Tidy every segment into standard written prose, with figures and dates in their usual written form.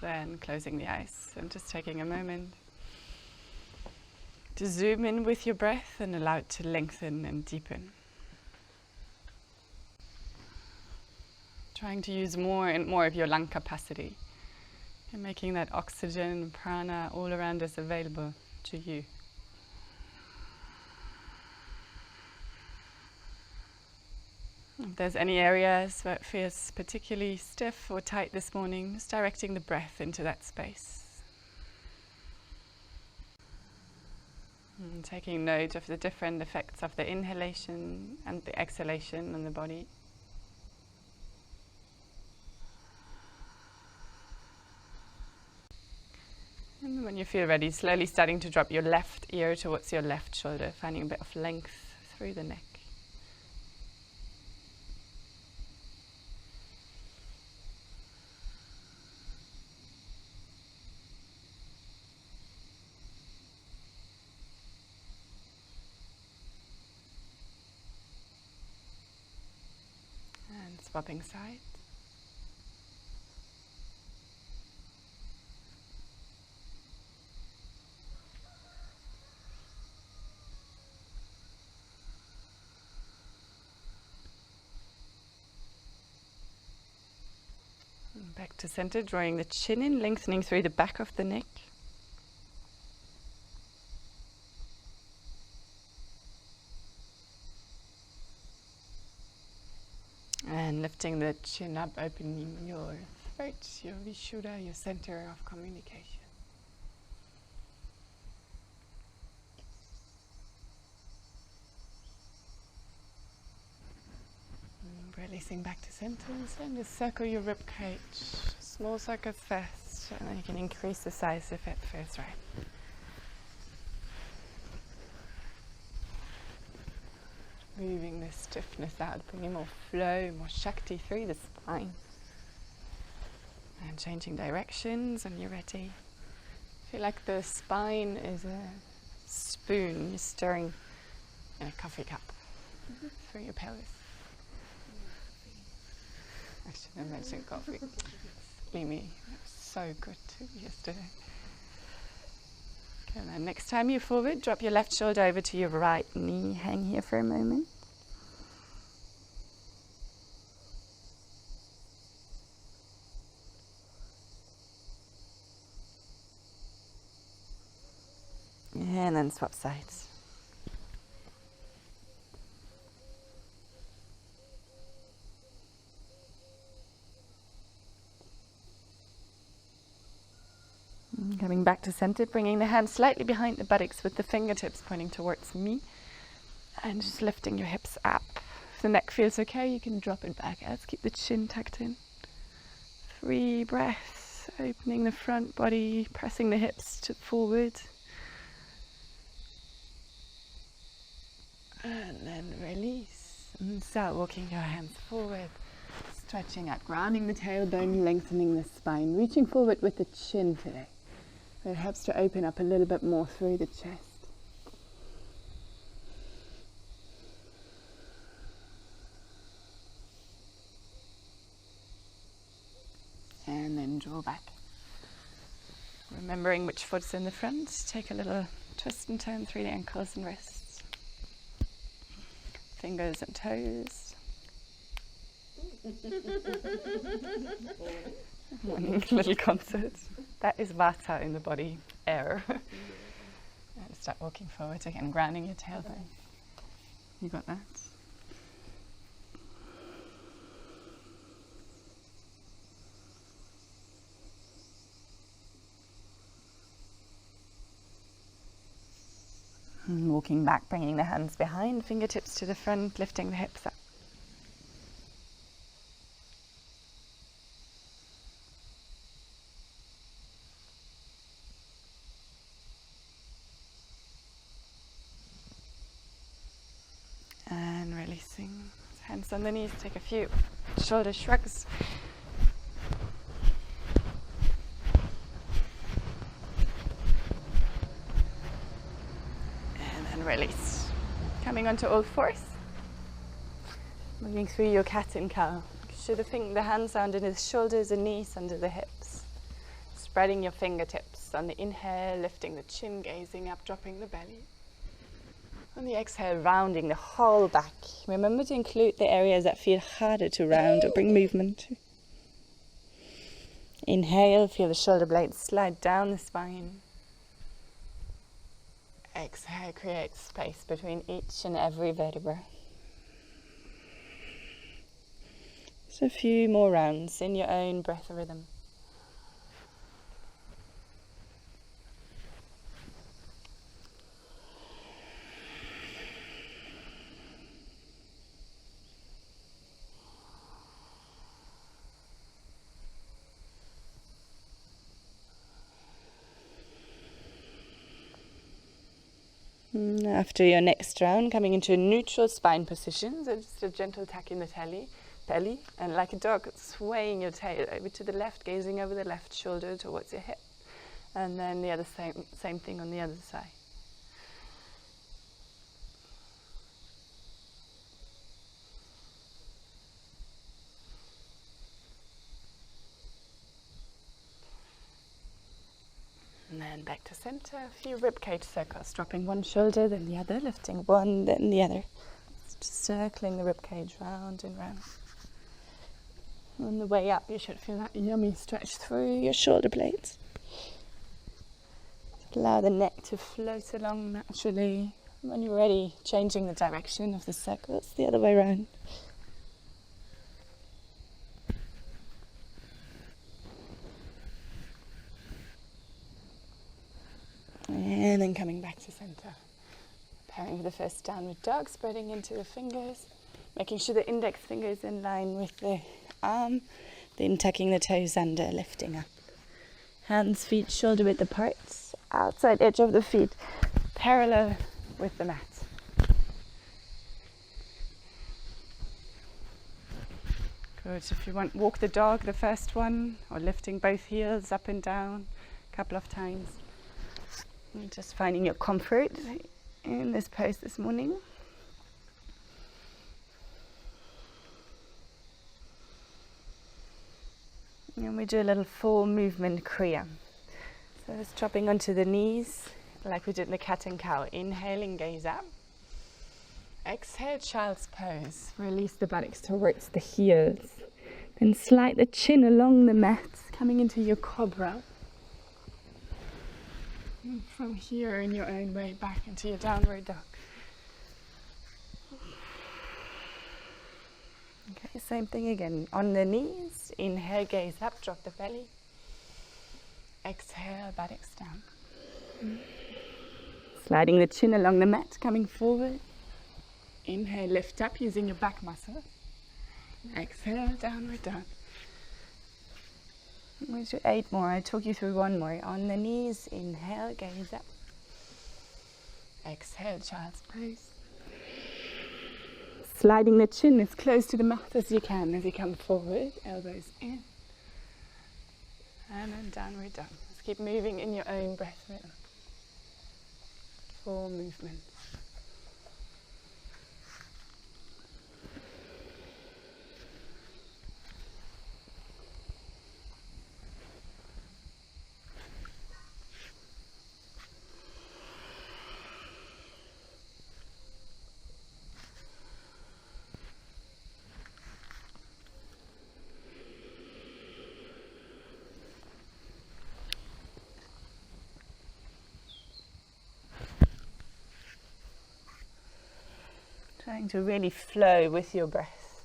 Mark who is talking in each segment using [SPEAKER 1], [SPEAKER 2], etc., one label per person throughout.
[SPEAKER 1] Then closing the eyes and just taking a moment to zoom in with your breath and allow it to lengthen and deepen. Trying to use more and more of your lung capacity and making that oxygen and prana all around us available to you. If there's any areas where it feels particularly stiff or tight this morning, just directing the breath into that space. And taking note of the different effects of the inhalation and the exhalation on the body. And when you feel ready, slowly starting to drop your left ear towards your left shoulder, finding a bit of length through the neck. And swapping sides. Back to center, drawing the chin in, lengthening through the back of the neck. And lifting the chin up, opening your throat, your vishuddha, your center of communication. Releasing back to center, and just circle your rib cage. Small circles first, and then you can increase the size if it feels right. Moving the stiffness out, bringing more flow, more shakti through the spine. And changing directions when you're ready. Feel like the spine is a spoon you're stirring in a coffee cup through your pelvis. I should have mentioned coffee. Mimi, that was so good too yesterday. Okay, then next time you're forward, drop your left shoulder over to your right knee. Hang here for a moment. And then swap sides. Coming back to center, bringing the hands slightly behind the buttocks with the fingertips pointing towards me. And just lifting your hips up. If the neck feels okay, you can drop it back. Let's keep the chin tucked in. 3 breaths, opening the front body, pressing the hips forward. And then release. And start walking your hands forward. Stretching out, grounding the tailbone, lengthening the spine. Reaching forward with the chin today. It helps to open up a little bit more through the chest. And then draw back. Remembering which foot's in the front, take a little twist and turn through the ankles and wrists. Fingers and toes. Morning little concert. That is vata in the body, air. And start walking forward again, grounding your tailbone. You got that? And walking back, bringing the hands behind, fingertips to the front, lifting the hips up. Releasing, hands on the knees, take a few shoulder shrugs. And then release. Coming onto all fours. Moving through your cat and cow. Should the hands under the shoulders and knees, under the hips. spreading your fingertips. On the inhale, lifting the chin, gazing up, dropping the belly. On the exhale, rounding the whole back. Remember to include the areas that feel harder to round or bring movement to. Inhale, feel the shoulder blades slide down the spine. Exhale, create space between each and every vertebra. So a few more rounds in your own breath rhythm. After your next round, coming into a neutral spine position, so just a gentle tuck in the belly, and like a dog, swaying your tail over to the left, gazing over the left shoulder towards your hip, and then the other same thing on the other side. And then back to center, a few ribcage circles, dropping one shoulder, then the other, lifting one, then the other. Just circling the ribcage round and round. On the way up, you should feel that yummy stretch through your shoulder blades. Allow the neck to float along naturally. When you're ready, changing the direction of the circles the other way around. And then coming back to center. Preparing for the first downward dog, spreading into the fingers, making sure the index finger is in line with the arm, then tucking the toes under, lifting up. Hands, feet, shoulder width apart, outside edge of the feet, parallel with the mat. Good, if you want, walk the dog, the first one, or lifting both heels up and down a couple of times. And just finding your comfort in this pose this morning. And we do a little full movement kriya. So it's dropping onto the knees like we did in the cat and cow. Inhaling, gaze up. Exhale, child's pose. Release the buttocks towards the heels. Then slide the chin along the mat, coming into your cobra. And from here, in your own way, back into your downward dog. Okay, same thing again. On the knees, inhale, gaze up, drop the belly. Exhale, buttocks down. Sliding the chin along the mat, coming forward. Inhale, lift up using your back muscle. Exhale, downward dog. We'll do 8 more. I talk you through 1 more. On the knees, inhale, gaze up. Exhale, child's pose. Sliding the chin as close to the mouth as you can as you come forward. Elbows in. And then downward dog. Just keep moving in your own breath rhythm. Full movement. Trying to really flow with your breath.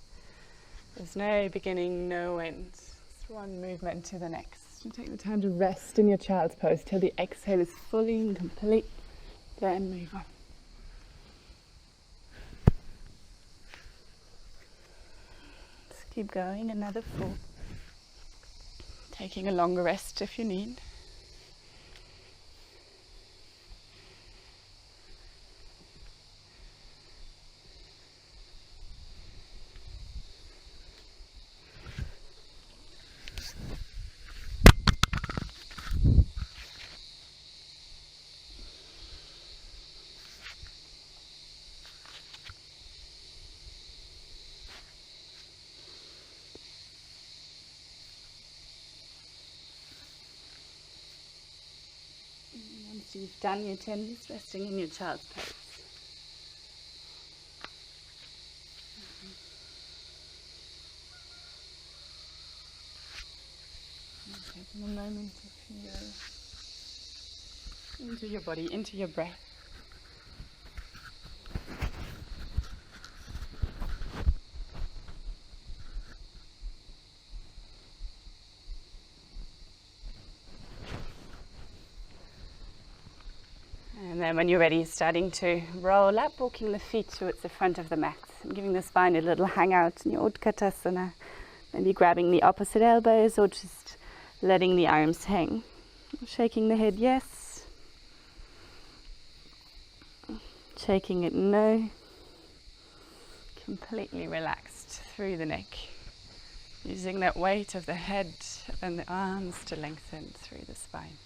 [SPEAKER 1] There's no beginning, no end. It's one movement to the next. You take the time to rest in your child's pose till the exhale is fully and complete. Then move on. Just keep going, another 4. Taking a longer rest if you need. After you've done your 10, just resting in your child's pose. Taking a moment to feel into your body, into your breath. And then when you're ready, starting to roll up, walking the feet towards the front of the mat and giving the spine a little hangout in your Utkatasana. Maybe grabbing the opposite elbows or just letting the arms hang. Shaking the head, yes. Shaking it, no. Completely relaxed through the neck. Using that weight of the head and the arms to lengthen through the spine.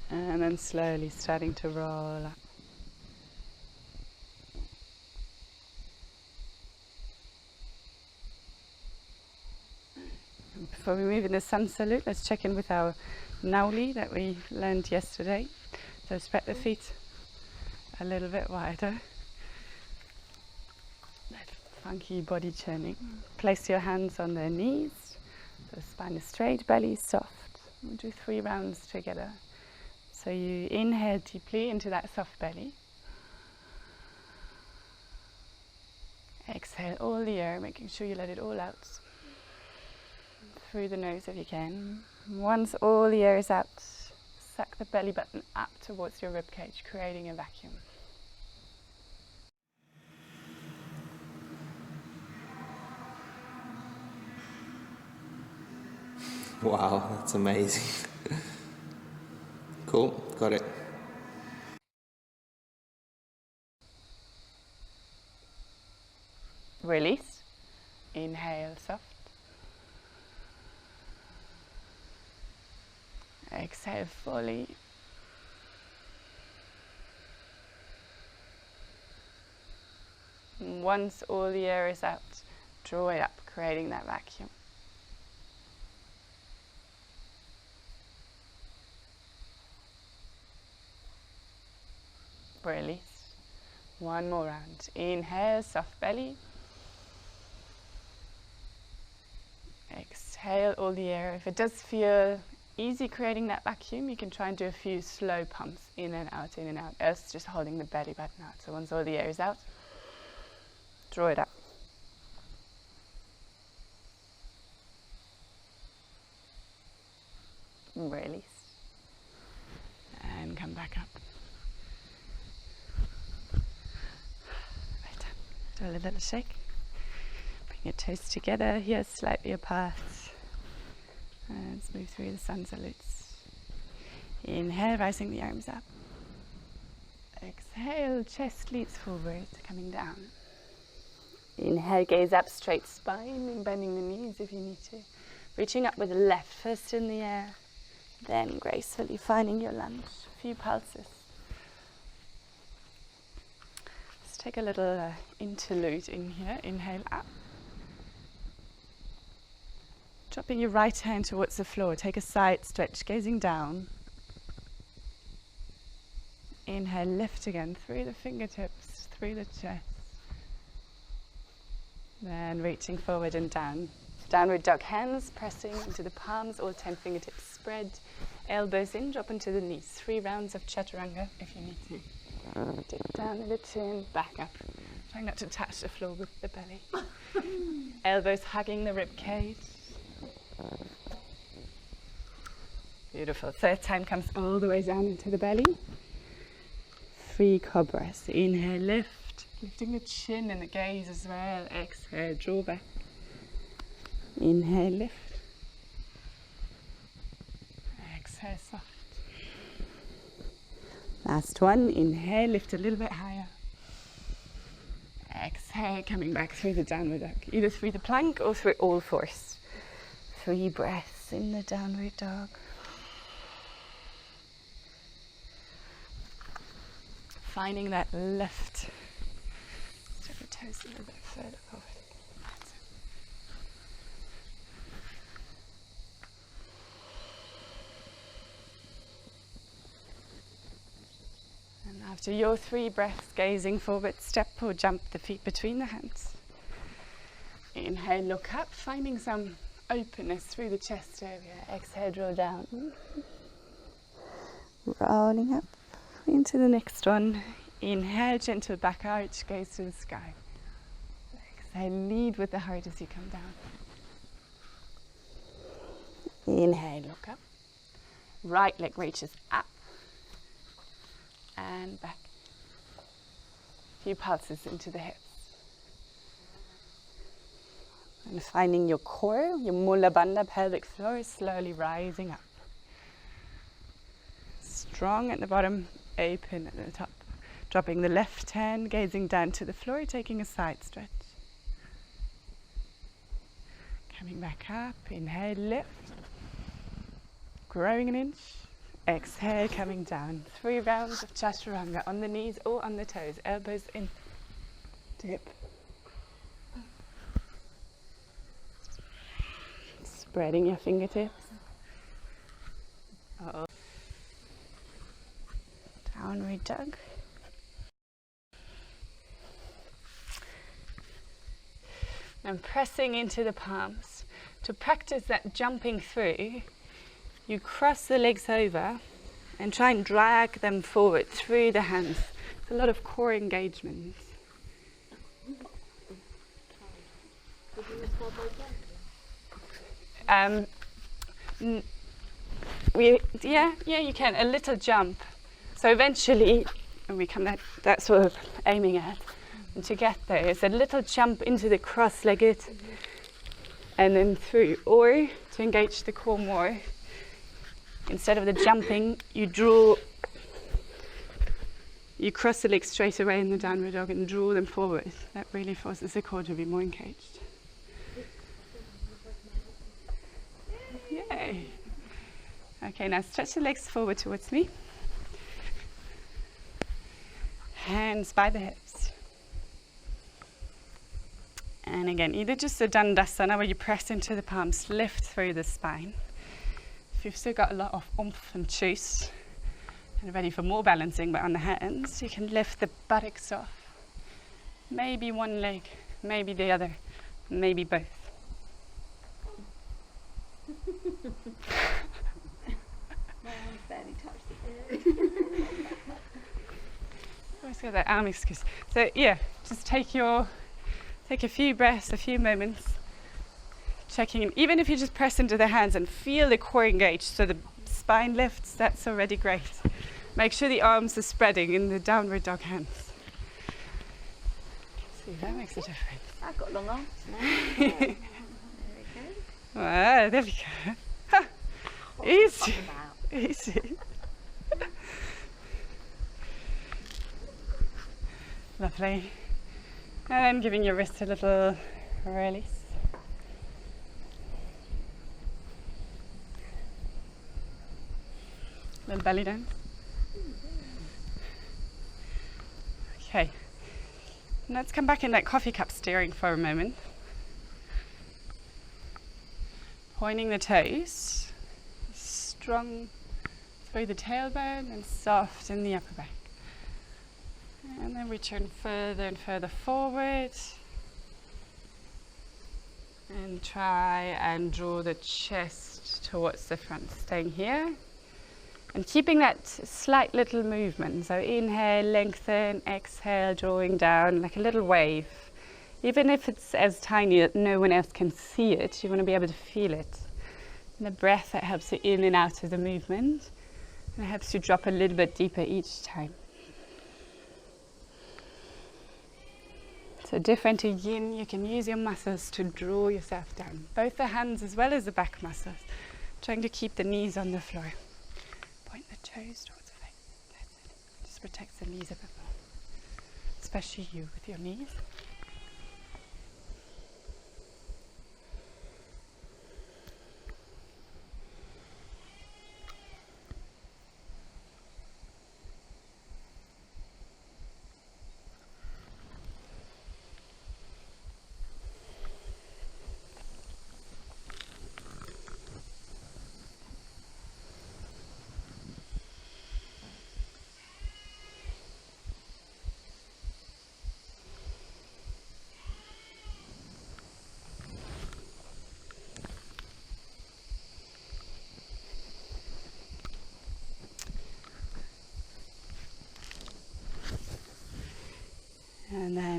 [SPEAKER 1] And then slowly starting to roll up. And before we move in the sun salute, let's check in with our nauli that we learned yesterday. So spread the feet a little bit wider. That funky body churning. Place your hands on their knees. So spine is straight, belly is soft. We'll do 3 rounds together. So you inhale deeply into that soft belly. Exhale all the air, making sure you let it all out. Through the nose if you can. Once all the air is out, suck the belly button up towards your ribcage, creating a vacuum.
[SPEAKER 2] Wow, that's amazing. Cool, got it.
[SPEAKER 1] Release. Inhale, soft. Exhale fully. And once all the air is out, draw it up, creating that vacuum. Release. One more round. Inhale, soft belly. Exhale all the air. If it does feel easy creating that vacuum, you can try and do a few slow pumps in and out, in and out. Else just holding the belly button out. So once all the air is out, draw it up. Release. And come back up. Do a little shake. Bring your toes together, here slightly apart. And let's move through the sun salutes. Inhale, rising the arms up. Exhale, chest leads forward, coming down. Inhale, gaze up, straight spine, and bending the knees if you need to. Reaching up with the left, first in the air, then gracefully finding your lunge. A few pulses. Take a little interlude in here. Inhale up. Dropping your right hand towards the floor. Take a side stretch, gazing down. Inhale, lift again through the fingertips, through the chest. Then reaching forward and down. Downward dog, hands pressing into the palms, all 10 fingertips spread. Elbows in, drop into the knees. 3 rounds of chaturanga if you need to. Dip down in the chin, back up. Trying not to touch the floor with the belly. Elbows hugging the rib cage. Beautiful. Third time comes all the way down into the belly. 3 cobras. Inhale, lift. Lifting the chin and the gaze as well. Exhale, draw back. Inhale, lift. Exhale, soft. Last one, inhale, lift a little bit higher. Exhale, coming back through the downward dog, either through the plank or through all fours. 3 breaths in the downward dog. finding that lift. Drop your toes a little bit further forward. That's it. And after your 3 breaths, gazing forward, step or jump the feet between the hands. Inhale, look up, finding some openness through the chest area. Exhale, draw down. Rolling up into the next one. Inhale, gentle back arch, gaze to the sky. Exhale, lead with the heart as you come down. Inhale, look up. Right leg reaches up and back. A few pulses into the hips. And finding your core, your mula bandha pelvic floor is slowly rising up. Strong at the bottom, open at the top. Dropping the left hand, gazing down to the floor, taking a side stretch. Coming back up, inhale, lift. Growing an inch. Exhale, coming down. 3 rounds of chaturanga on the knees or on the toes. Elbows in. Dip. Spreading your fingertips. Downward dog. And pressing into the palms. To practice that jumping through, you cross the legs over and try and drag them forward through the hands. It's a lot of core engagement. Yeah, you can. A little jump. So eventually, when we come that's what we're aiming at. And to get there, it's a little jump into the cross-legged and then through. Or to engage the core more, instead of the jumping, you cross the legs straight away in the downward dog and draw them forward. That really forces the core to be more engaged. Yay. Okay, now stretch the legs forward towards me. Hands by the hips. And again, either just a Dandasana where you press into the palms, lift through the spine. If you've still got a lot of oomph and juice and ready for more balancing, but on the hands, you can lift the buttocks off. Maybe one leg, maybe the other, maybe both.
[SPEAKER 3] My arms barely touch the earth.
[SPEAKER 1] Always got that arm excuse. So yeah, just take a few breaths, a few moments, checking in. Even if you just press into the hands and feel the core engaged, so the spine lifts, that's already great. Make sure the arms are spreading in the downward dog hands. See, that makes a difference.
[SPEAKER 3] I've got long arms now. There we go.
[SPEAKER 1] Wow, there we go. Ha, easy, easy. Lovely. And then giving your wrist a little release. Little belly down. Okay. Let's come back in that coffee cup steering for a moment. Pointing the toes. Strong through the tailbone and soft in the upper back. And then return further and further forward. And try and draw the chest towards the front, staying here. And keeping that slight little movement. So inhale, lengthen, exhale, drawing down like a little wave. Even if it's as tiny that no one else can see it, you want to be able to feel it. And the breath, that helps you in and out of the movement. And it helps you drop a little bit deeper each time. So different to yin, you can use your muscles to draw yourself down. Both the hands as well as the back muscles. Trying to keep the knees on the floor. Point the toes towards the face. That's it. Just protects the knees a bit more. Especially you with your knees.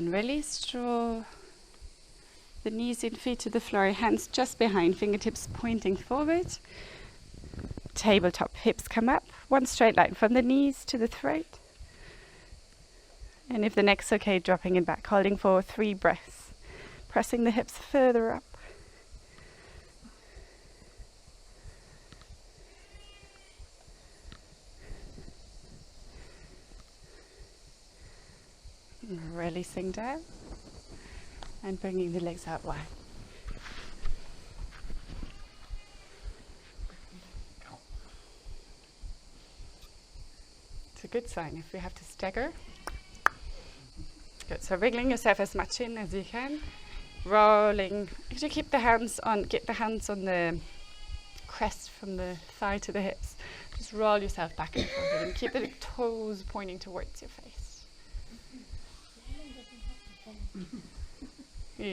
[SPEAKER 4] And release, draw the knees in, feet to the floor, hands just behind, fingertips pointing forward. Tabletop, hips come up, one straight line from the knees to the throat. And if the neck's okay, dropping it back, holding for 3 breaths, pressing the hips further up. Releasing down and bringing the legs out wide. It's a good sign if we have to stagger. Good, so wriggling yourself as much in as you can. Rolling, actually keep the hands on, get the hands on the crest from the thigh to the hips. Just roll yourself back and forward and keep the toes pointing towards your face.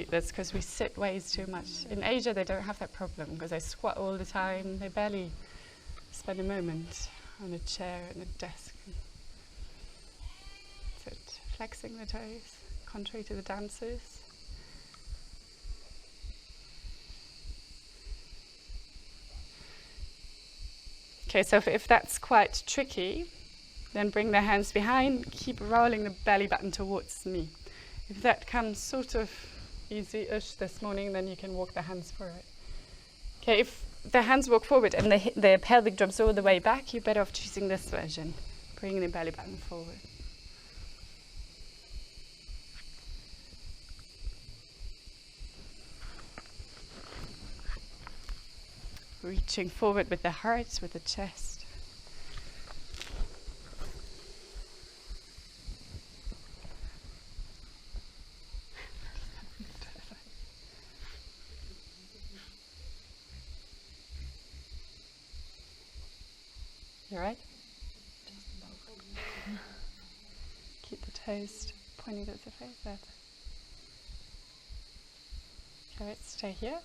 [SPEAKER 4] That's because we sit ways too much. In Asia they don't have that problem because they squat all the time. They barely spend a moment on a chair and a desk. Sit, flexing the toes, contrary to the dancers. Okay, so if that's quite tricky, then bring the hands behind, keep rolling the belly button towards me. If that comes sort of easy-ish this morning, then you can walk the hands forward. Okay, if the hands walk forward and the pelvic drops all the way back, you're better off choosing this version, bringing the belly button forward. Reaching forward with the heart, with the chest. You right? Keep the toes pointing towards the face. That's it. Okay, let's stay here.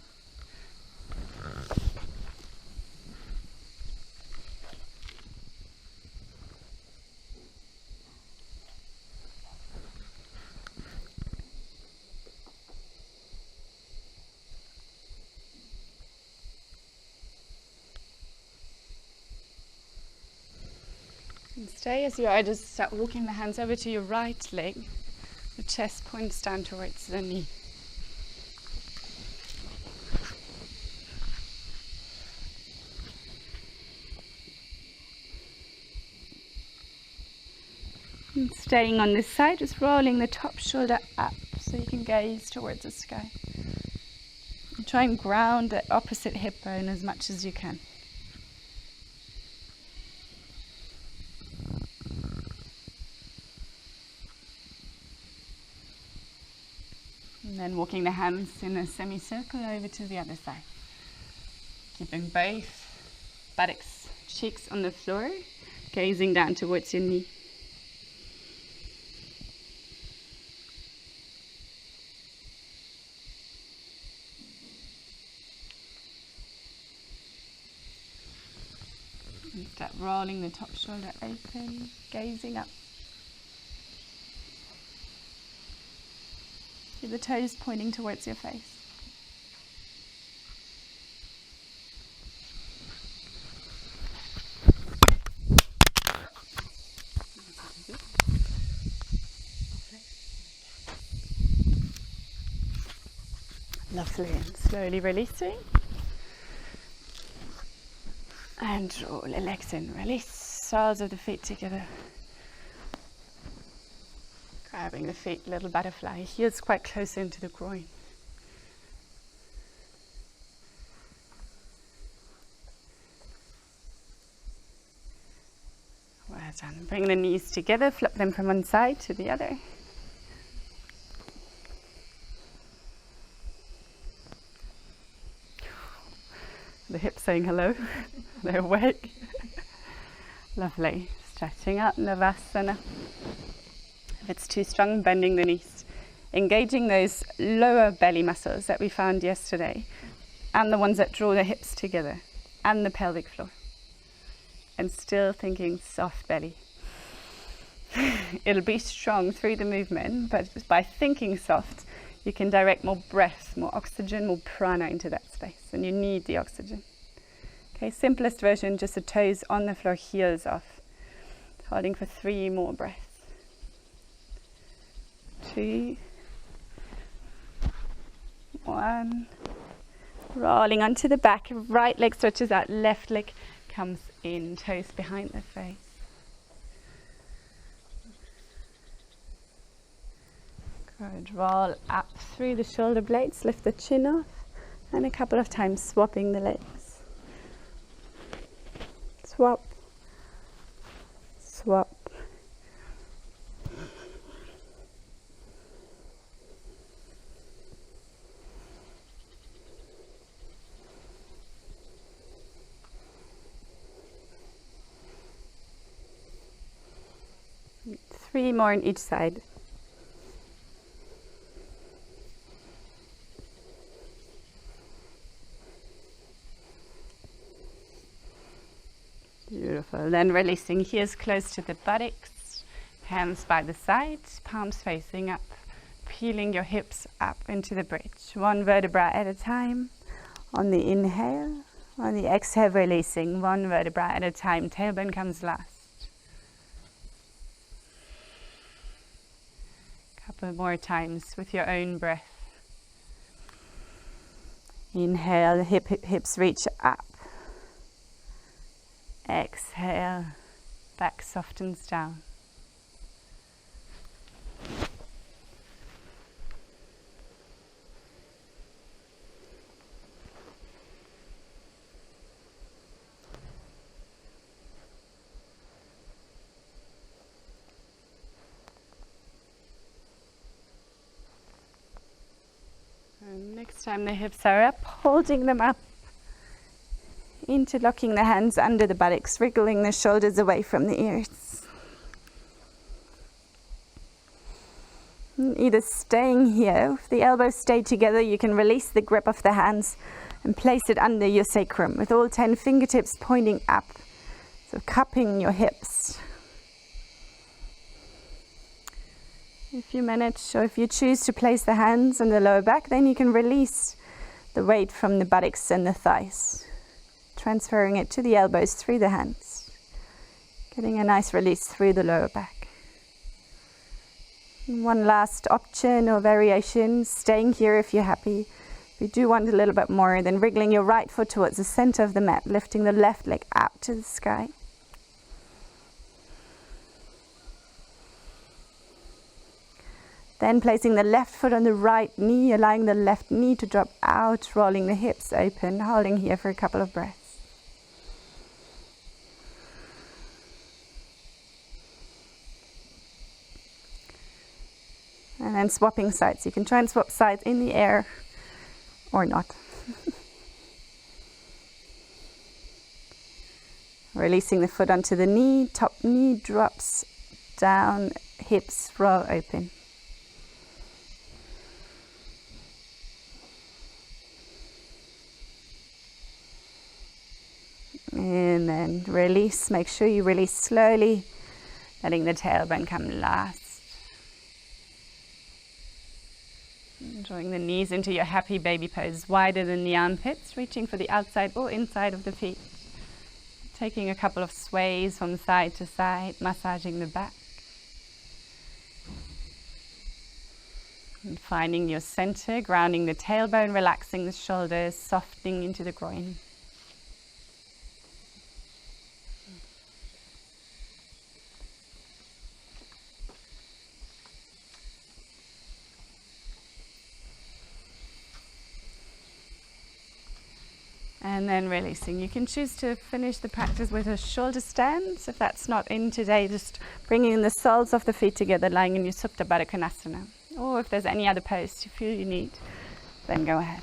[SPEAKER 4] And stay as you are, just start walking the hands over to your right leg. The chest points down towards the knee. And staying on this side, just rolling the top shoulder up so you can gaze towards the sky. And try and ground the opposite hip bone as much as you can. And then walking the hands in a semicircle over to the other side. Keeping both buttocks, cheeks on the floor, gazing down towards your knee. And start rolling the top shoulder open, gazing up. Keep the toes pointing towards your face. Lovely, and slowly releasing. And draw the legs in, release, soles of the feet together. Grabbing the feet, little butterfly, heels quite close into the groin. Well done. Bring the knees together, flip them from one side to the other. The hips saying hello, they're awake. Lovely. Stretching out, Navasana. If it's too strong, bending the knees. Engaging those lower belly muscles that we found yesterday, and the ones that draw the hips together, and the pelvic floor. And still thinking soft belly. It'll be strong through the movement, but by thinking soft, you can direct more breath, more oxygen, more prana into that space, and you need the oxygen. Okay, simplest version, just the toes on the floor, heels off. Holding for 3 more breaths. 2, 1. Rolling onto the back, right leg stretches out, left leg comes in, toes behind the face. Good, roll up through the shoulder blades, lift the chin off, and a couple of times swapping the legs. Swap, swap. Three more on each side. Beautiful. Then releasing, heels close to the buttocks, hands by the side, palms facing up, peeling your hips up into the bridge. 1 vertebra at a time. On the inhale, on the exhale, releasing 1 vertebra at a time. Tailbone comes last. Couple more times with your own breath. Inhale, hips reach up. Exhale, back softens down. And next time the hips are up, holding them up. Interlocking the hands under the buttocks, wriggling the shoulders away from the ears. Either staying here, if the elbows stay together, you can release the grip of the hands and place it under your sacrum with all 10 fingertips pointing up, so cupping your hips. If you manage, or if you choose to place the hands on the lower back, then you can release the weight from the buttocks and the thighs, transferring it to the elbows through the hands, getting a nice release through the lower back. And one last option or variation, staying here if you're happy. If you do want a little bit more, then wriggling your right foot towards the center of the mat, lifting the left leg up to the sky. Then placing the left foot on the right knee, allowing the left knee to drop out, rolling the hips open, holding here for a couple of breaths. And then swapping sides. You can try and swap sides in the air or not. Releasing the foot onto the knee, top knee drops down, hips roll open. And then release, make sure you release slowly, letting the tailbone come last. Drawing the knees into your happy baby pose, wider than the armpits, reaching for the outside or inside of the feet. Taking a couple of sways from side to side, massaging the back. And finding your center, grounding the tailbone, relaxing the shoulders, softening into the groin. And then releasing. You can choose to finish the practice with a shoulder stand. If that's not in today, just bringing the soles of the feet together, lying in your Supta Baddha Konasana. Or if there's any other pose you feel you need, then go ahead.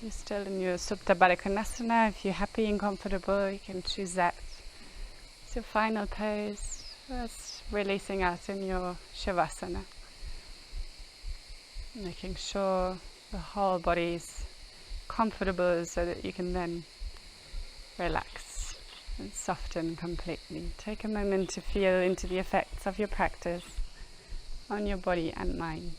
[SPEAKER 4] You're still in your Supta Baddha Konasana. If you're happy and comfortable, you can choose that. It's your final pose. That's releasing out in your shivasana. Making sure the whole body's comfortable so that you can then relax and soften completely. Take a moment to feel into the effects of your practice on your body and mind.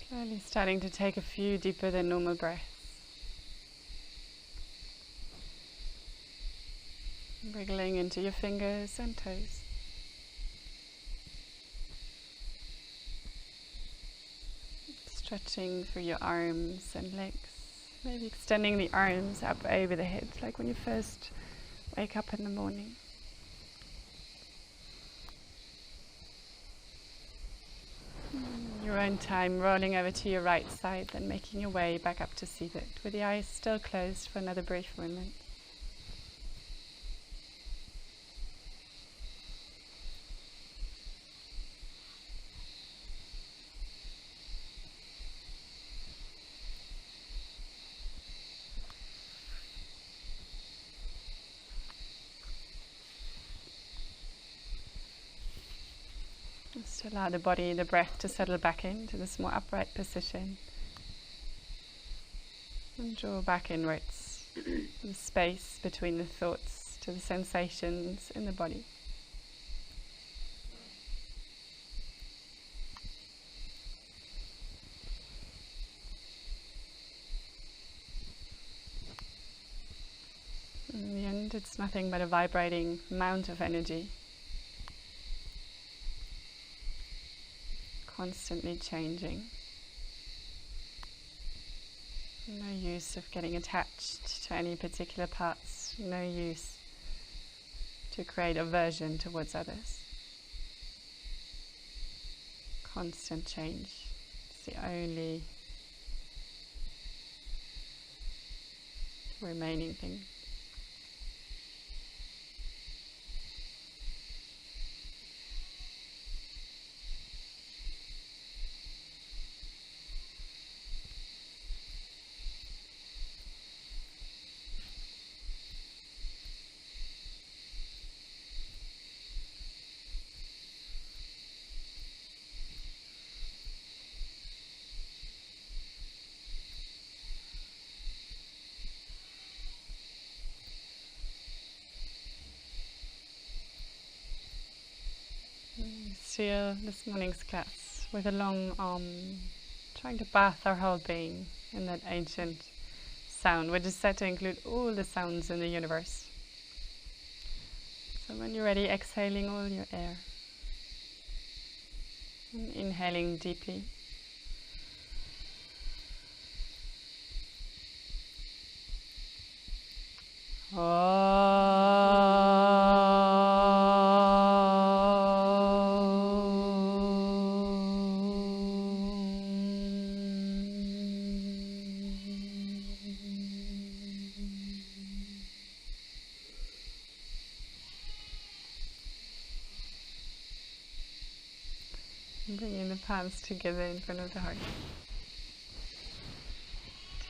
[SPEAKER 4] Slowly starting to take a few deeper than normal breaths. Wriggling into your fingers and toes. Stretching through your arms and legs. Maybe extending the arms up over the head, like when you first wake up in the morning. Your own time, rolling over to your right side, then making your way back up to seated, with the eyes still closed for another brief moment. Just allow the body, the breath to settle back into this more upright position. And draw back inwards, the space between the thoughts to the sensations in the body. In the end, it's nothing but a vibrating amount of energy, constantly changing. No use of getting attached to any particular parts, no use to create aversion towards others. Constant change is the only remaining thing. Seal this morning's class with a long trying to bath our whole being in that ancient sound, which is said to include all the sounds in the universe. So when you're ready, exhaling all your air and inhaling deeply. Bringing the palms together in front of the heart.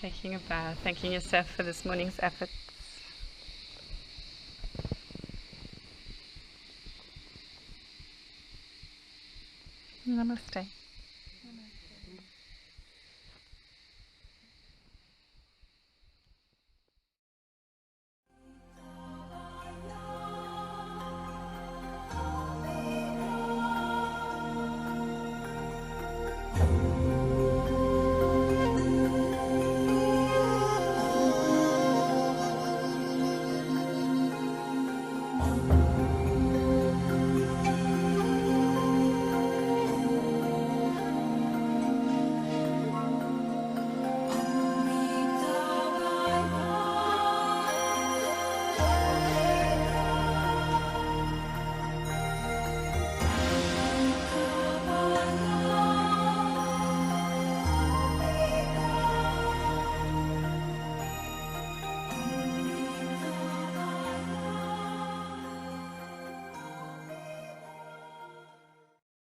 [SPEAKER 4] Taking a bow, thanking yourself for this morning's efforts. Namaste.